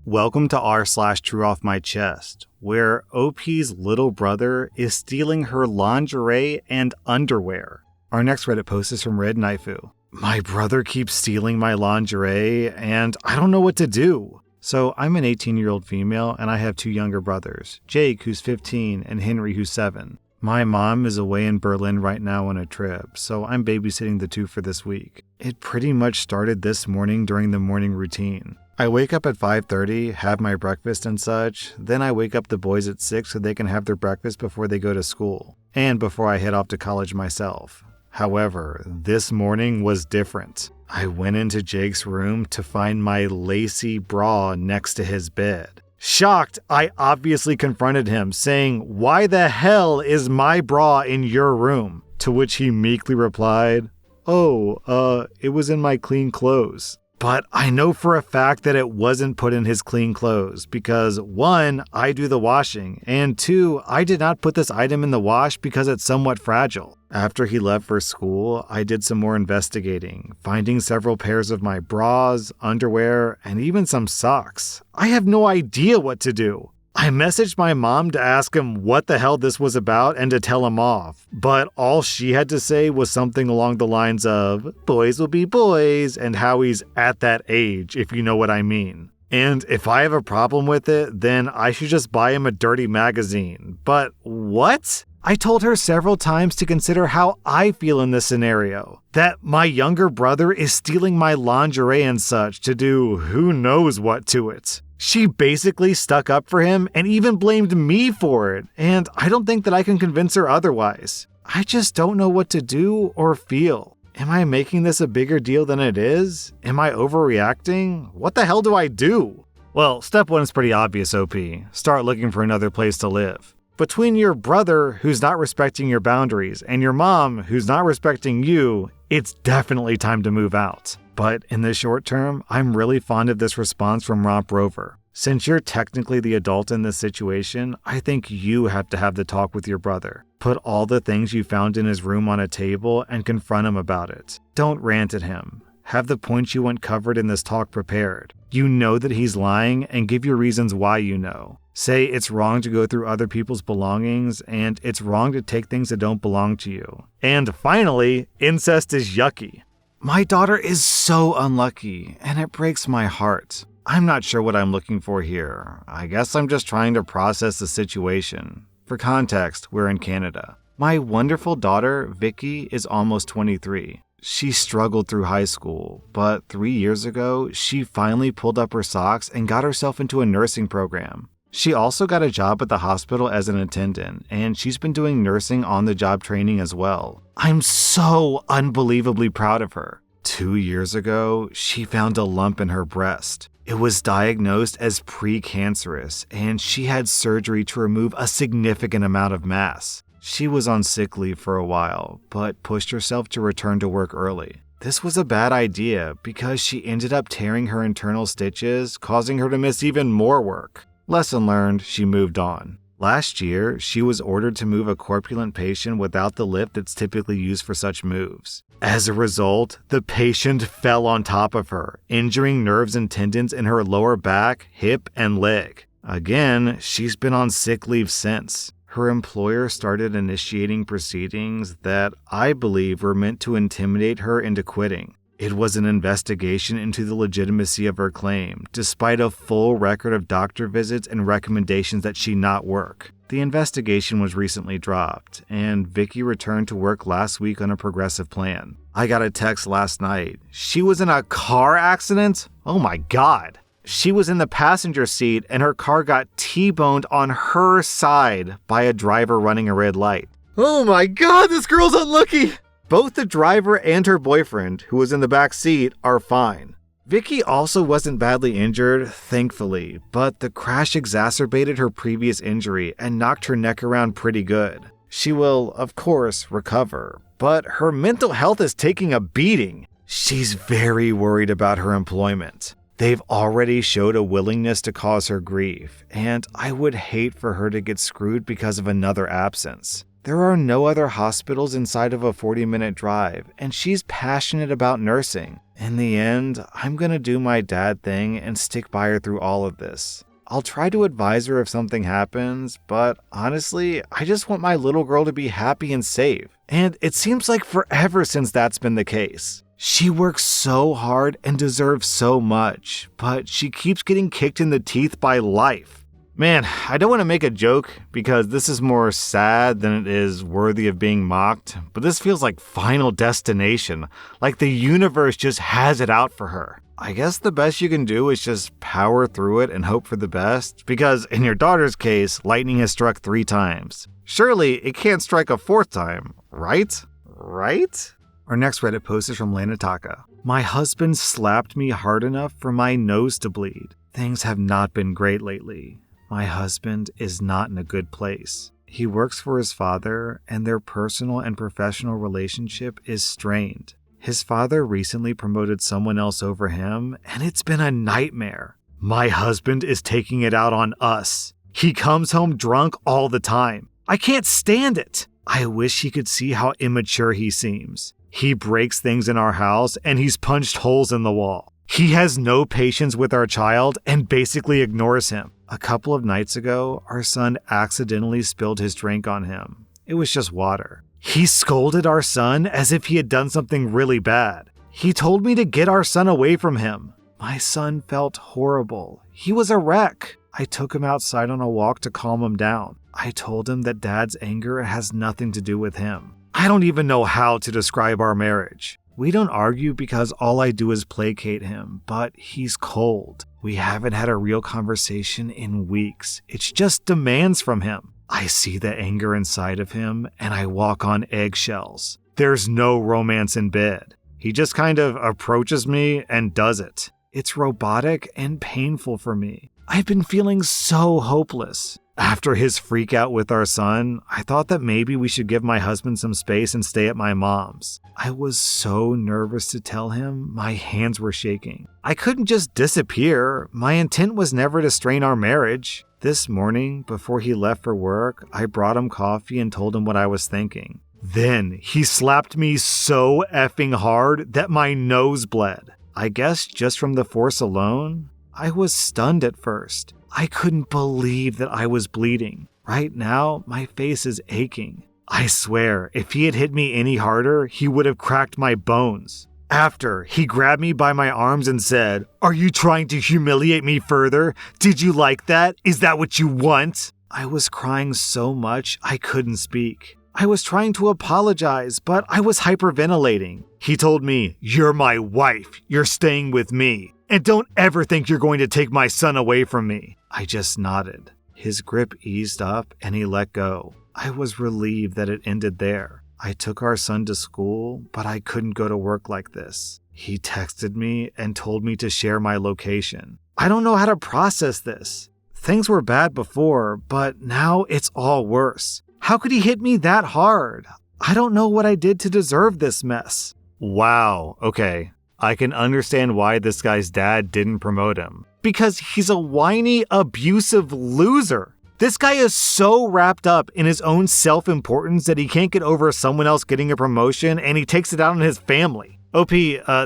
Welcome to r/slash Trueoff my chest, where OP's little brother is stealing her lingerie and underwear. Our next Reddit post is from Red Naifu. My brother keeps stealing my lingerie, and I don't know what to do. So I'm an 18-year-old female, and I have two younger brothers, Jake, who's 15, and Henry, who's 7. My mom is away in Berlin right now on a trip, so I'm babysitting the two for this week. It pretty much started this morning during the morning routine. I wake up at 5:30, have my breakfast and such, then I wake up the boys at 6 so they can have their breakfast before they go to school, and before I head off to college myself. However, this morning was different. I went into Jake's room to find my lacy bra next to his bed. Shocked, I obviously confronted him, saying, "Why the hell is my bra in your room?" To which he meekly replied, it was in my clean clothes. But I know for a fact that it wasn't put in his clean clothes because 1, I do the washing, and 2, I did not put this item in the wash because it's somewhat fragile. After he left for school, I did some more investigating, finding several pairs of my bras, underwear, and even some socks. I have no idea what to do. I messaged my mom to ask him what the hell this was about and to tell him off, but all she had to say was something along the lines of, boys will be boys, and how he's at that age, if you know what I mean. And if I have a problem with it, then I should just buy him a dirty magazine. But what? I told her several times to consider how I feel in this scenario. That my younger brother is stealing my lingerie and such to do who knows what to it. She basically stuck up for him and even blamed me for it, and I don't think that I can convince her otherwise. I just don't know what to do or feel. Am I making this a bigger deal than it is? Am I overreacting? What the hell do I do? Well, step 1 is pretty obvious, OP. Start looking for another place to live. Between your brother, who's not respecting your boundaries, and your mom, who's not respecting you, it's definitely time to move out. But in the short term, I'm really fond of this response from Romp Rover. Since you're technically the adult in this situation, I think you have to have the talk with your brother. Put all the things you found in his room on a table and confront him about it. Don't rant at him. Have the points you want covered in this talk prepared. You know that he's lying and give your reasons why you know. Say it's wrong to go through other people's belongings and it's wrong to take things that don't belong to you. And finally, incest is yucky. My daughter is so unlucky, and it breaks my heart. I'm not sure what I'm looking for here. I guess I'm just trying to process the situation. For context, we're in Canada. My wonderful daughter, Vicky, is almost 23. She struggled through high school, but 3 years ago, she finally pulled up her socks and got herself into a nursing program. She also got a job at the hospital as an attendant, and she's been doing nursing on-the-job training as well. I'm so unbelievably proud of her. 2 years ago, she found a lump in her breast. It was diagnosed as precancerous, and she had surgery to remove a significant amount of mass. She was on sick leave for a while, but pushed herself to return to work early. This was a bad idea because she ended up tearing her internal stitches, causing her to miss even more work. Lesson learned, she moved on. Last year, she was ordered to move a corpulent patient without the lift that's typically used for such moves. As a result, the patient fell on top of her, injuring nerves and tendons in her lower back, hip, and leg. Again, she's been on sick leave since. Her employer started initiating proceedings that I believe were meant to intimidate her into quitting. It was an investigation into the legitimacy of her claim, despite a full record of doctor visits and recommendations that she not work. The investigation was recently dropped, and Vicky returned to work last week on a progressive plan. I got a text last night. She was in a car accident? Oh my god. She was in the passenger seat and her car got T-boned on her side by a driver running a red light. Oh my god, this girl's unlucky! Both the driver and her boyfriend, who was in the back seat, are fine. Vicky also wasn't badly injured, thankfully, but the crash exacerbated her previous injury and knocked her neck around pretty good. She will, of course, recover, but her mental health is taking a beating. She's very worried about her employment. They've already showed a willingness to cause her grief, and I would hate for her to get screwed because of another absence. There are no other hospitals inside of a 40-minute drive, and she's passionate about nursing. In the end, I'm gonna do my dad thing and stick by her through all of this. I'll try to advise her if something happens, but honestly, I just want my little girl to be happy and safe. And it seems like forever since that's been the case. She works so hard and deserves so much, but she keeps getting kicked in the teeth by life. Man, I don't want to make a joke because this is more sad than it is worthy of being mocked, but this feels like Final Destination, like the universe just has it out for her. I guess the best you can do is just power through it and hope for the best, because in your daughter's case, lightning has struck 3 times. Surely it can't strike a 4th time, right? Right? Our next Reddit post is from Lanataka. My husband slapped me hard enough for my nose to bleed. Things have not been great lately. My husband is not in a good place. He works for his father, and their personal and professional relationship is strained. His father recently promoted someone else over him, and it's been a nightmare. My husband is taking it out on us. He comes home drunk all the time. I can't stand it. I wish he could see how immature he seems. He breaks things in our house, and he's punched holes in the wall. He has no patience with our child and basically ignores him. A couple of nights ago, our son accidentally spilled his drink on him. It was just water. He scolded our son as if he had done something really bad. He told me to get our son away from him. My son felt horrible. He was a wreck. I took him outside on a walk to calm him down. I told him that Dad's anger has nothing to do with him. I don't even know how to describe our marriage. We don't argue because all I do is placate him, but he's cold. We haven't had a real conversation in weeks. It's just demands from him. I see the anger inside of him, and I walk on eggshells. There's no romance in bed. He just kind of approaches me and does it. It's robotic and painful for me. I've been feeling so hopeless. After his freak out with our son, I thought that maybe we should give my husband some space and stay at my mom's. I was so nervous to tell him, my hands were shaking. I couldn't just disappear. My intent was never to strain our marriage. This morning, before he left for work, I brought him coffee and told him what I was thinking. Then he slapped me so effing hard that my nose bled. I guess just from the force alone, I was stunned at first. I couldn't believe that I was bleeding. Right now, my face is aching. I swear, if he had hit me any harder, he would have cracked my bones. After, he grabbed me by my arms and said, "Are you trying to humiliate me further? Did you like that? Is that what you want?" I was crying so much I couldn't speak. I was trying to apologize, but I was hyperventilating. He told me, "You're my wife. You're staying with me. And don't ever think you're going to take my son away from me." I just nodded. His grip eased up and he let go. I was relieved that it ended there. I took our son to school, but I couldn't go to work like this. He texted me and told me to share my location. I don't know how to process this. Things were bad before, but now it's all worse. How could he hit me that hard? I don't know what I did to deserve this mess. Wow, okay. I can understand why this guy's dad didn't promote him. Because he's a whiny, abusive loser. This guy is so wrapped up in his own self-importance that he can't get over someone else getting a promotion, and he takes it out on his family. OP,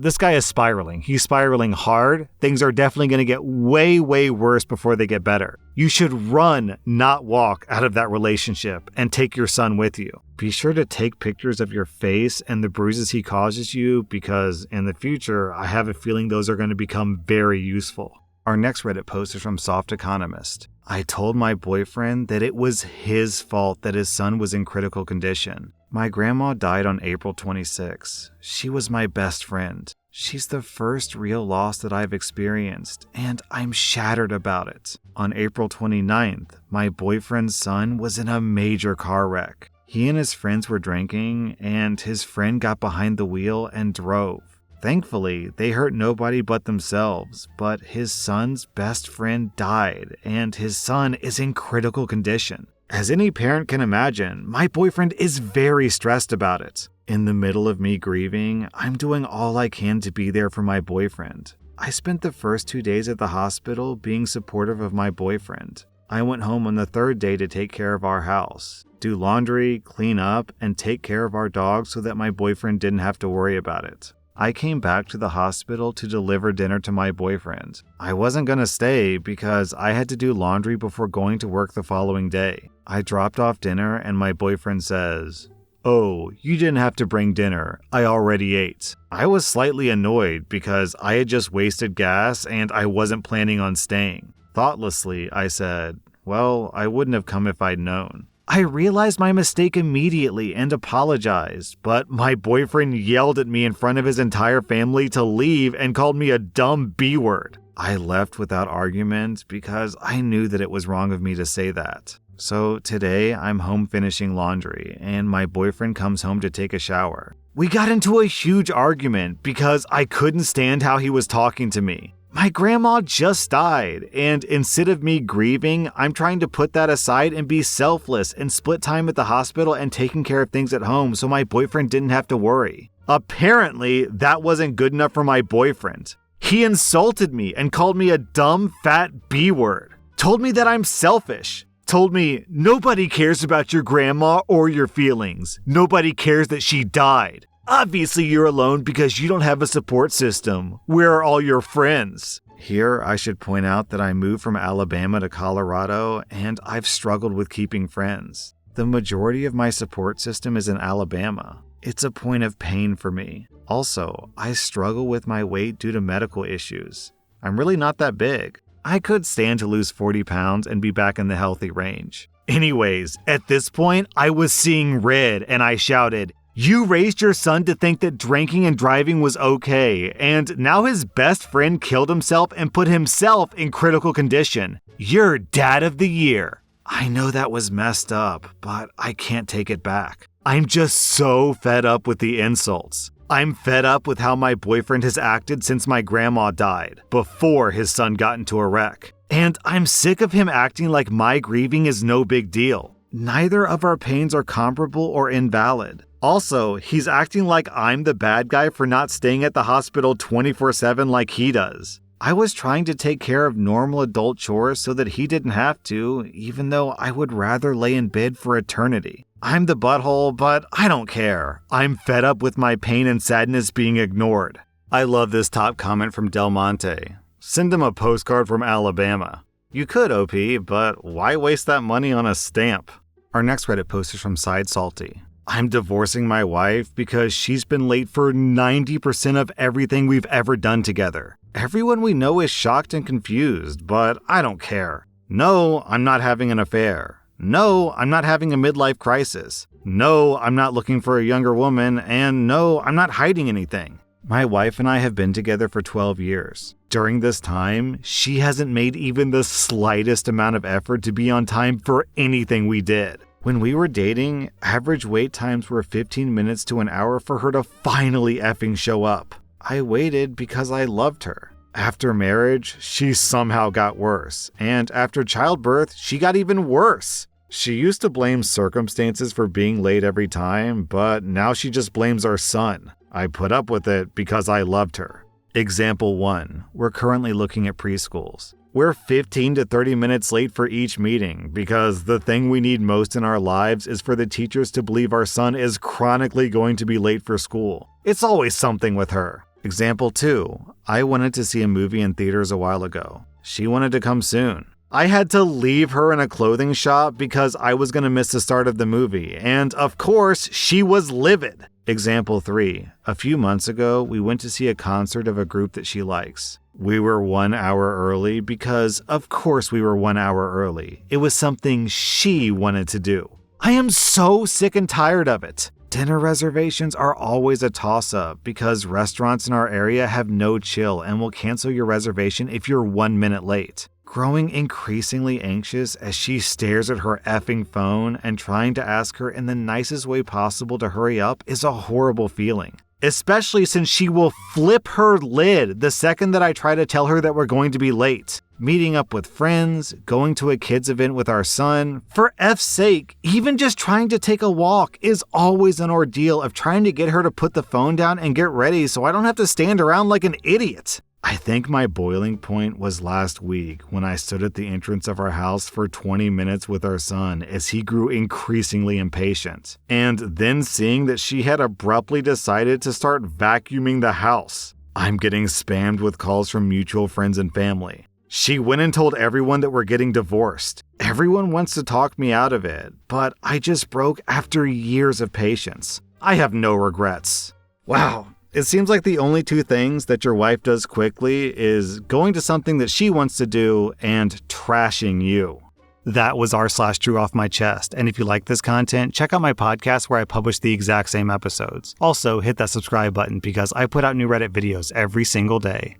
this guy is spiraling. He's spiraling hard. Things are definitely going to get way, way worse before they get better. You should run, not walk, out of that relationship and take your son with you. Be sure to take pictures of your face and the bruises he causes you, because in the future, I have a feeling those are going to become very useful. Our next Reddit post is from Soft Economist. I told my boyfriend that it was his fault that his son was in critical condition. My grandma died on April 26. She was my best friend. She's the first real loss that I've experienced, and I'm shattered about it. On April 29th, my boyfriend's son was in a major car wreck. He and his friends were drinking, and his friend got behind the wheel and drove. Thankfully, they hurt nobody but themselves, but his son's best friend died, and his son is in critical condition. As any parent can imagine, my boyfriend is very stressed about it. In the middle of me grieving, I'm doing all I can to be there for my boyfriend. I spent the first 2 days at the hospital being supportive of my boyfriend. I went home on the third day to take care of our house, do laundry, clean up, and take care of our dog so that my boyfriend didn't have to worry about it. I came back to the hospital to deliver dinner to my boyfriend. I wasn't going to stay because I had to do laundry before going to work the following day. I dropped off dinner and my boyfriend says, "Oh, you didn't have to bring dinner. I already ate." I was slightly annoyed because I had just wasted gas and I wasn't planning on staying. Thoughtlessly, I said, "Well, I wouldn't have come if I'd known." I realized my mistake immediately and apologized, but my boyfriend yelled at me in front of his entire family to leave and called me a dumb B-word. I left without argument because I knew that it was wrong of me to say that. So today I'm home finishing laundry and my boyfriend comes home to take a shower. We got into a huge argument because I couldn't stand how he was talking to me. My grandma just died, and instead of me grieving, I'm trying to put that aside and be selfless and split time at the hospital and taking care of things at home so my boyfriend didn't have to worry. Apparently, that wasn't good enough for my boyfriend. He insulted me and called me a dumb, fat B-word. Told me that I'm selfish. Told me, nobody cares about your grandma or your feelings. Nobody cares that she died. Obviously you're alone because you don't have a support system. Where are all your friends? Here, I should point out that I moved from Alabama to Colorado and I've struggled with keeping friends. The majority of my support system is in Alabama. It's a point of pain for me. Also, I struggle with my weight due to medical issues. I'm really not that big. I could stand to lose 40 pounds and be back in the healthy range. Anyways, at this point, I was seeing red and I shouted, "You raised your son to think that drinking and driving was okay, and now his best friend killed himself and put himself in critical condition. You're dad of the year." I know that was messed up, but I can't take it back. I'm just so fed up with the insults. I'm fed up with how my boyfriend has acted since my grandma died, before his son got into a wreck. And I'm sick of him acting like my grieving is no big deal. Neither of our pains are comparable or invalid. Also, he's acting like I'm the bad guy for not staying at the hospital 24/7 like he does. I was trying to take care of normal adult chores so that he didn't have to, even though I would rather lay in bed for eternity. I'm the butthole, but I don't care. I'm fed up with my pain and sadness being ignored. I love this top comment from Del Monte. Send him a postcard from Alabama. You could, OP, but why waste that money on a stamp? Our next Reddit post is from Side Salty. I'm divorcing my wife because she's been late for 90% of everything we've ever done together. Everyone we know is shocked and confused, but I don't care. No, I'm not having an affair. No, I'm not having a midlife crisis. No, I'm not looking for a younger woman, and no, I'm not hiding anything. My wife and I have been together for 12 years. During this time, she hasn't made even the slightest amount of effort to be on time for anything we did. When we were dating, average wait times were 15 minutes to an hour for her to finally effing show up. I waited because I loved her. After marriage, she somehow got worse, and after childbirth, she got even worse. She used to blame circumstances for being late every time, but now she just blames our son. I put up with it because I loved her. Example 1. We're currently looking at preschools. We're 15 to 30 minutes late for each meeting because the thing we need most in our lives is for the teachers to believe our son is chronically going to be late for school. It's always something with her. Example 2. I wanted to see a movie in theaters a while ago. She wanted to come soon. I had to leave her in a clothing shop because I was going to miss the start of the movie, and of course, she was livid. Example 3. A few months ago, we went to see a concert of a group that she likes. We were 1 hour early because, of course, we were 1 hour early. It was something she wanted to do. I am so sick and tired of it. Dinner reservations are always a toss-up because restaurants in our area have no chill and will cancel your reservation if you're 1 minute late. Growing increasingly anxious as she stares at her effing phone and trying to ask her in the nicest way possible to hurry up is a horrible feeling. Especially since she will flip her lid the second that I try to tell her that we're going to be late. Meeting up with friends, going to a kids event with our son. For F's sake, even just trying to take a walk is always an ordeal of trying to get her to put the phone down and get ready so I don't have to stand around like an idiot. I think my boiling point was last week when I stood at the entrance of our house for 20 minutes with our son as he grew increasingly impatient, and then seeing that she had abruptly decided to start vacuuming the house. I'm getting spammed with calls from mutual friends and family. She went and told everyone that we're getting divorced. Everyone wants to talk me out of it, but I just broke after years of patience. I have no regrets. Wow. It seems like the only two things that your wife does quickly is going to something that she wants to do and trashing you. That was rSlash Off My Chest, and if you like this content, check out my podcast where I publish the exact same episodes. Also, hit that subscribe button because I put out new Reddit videos every single day.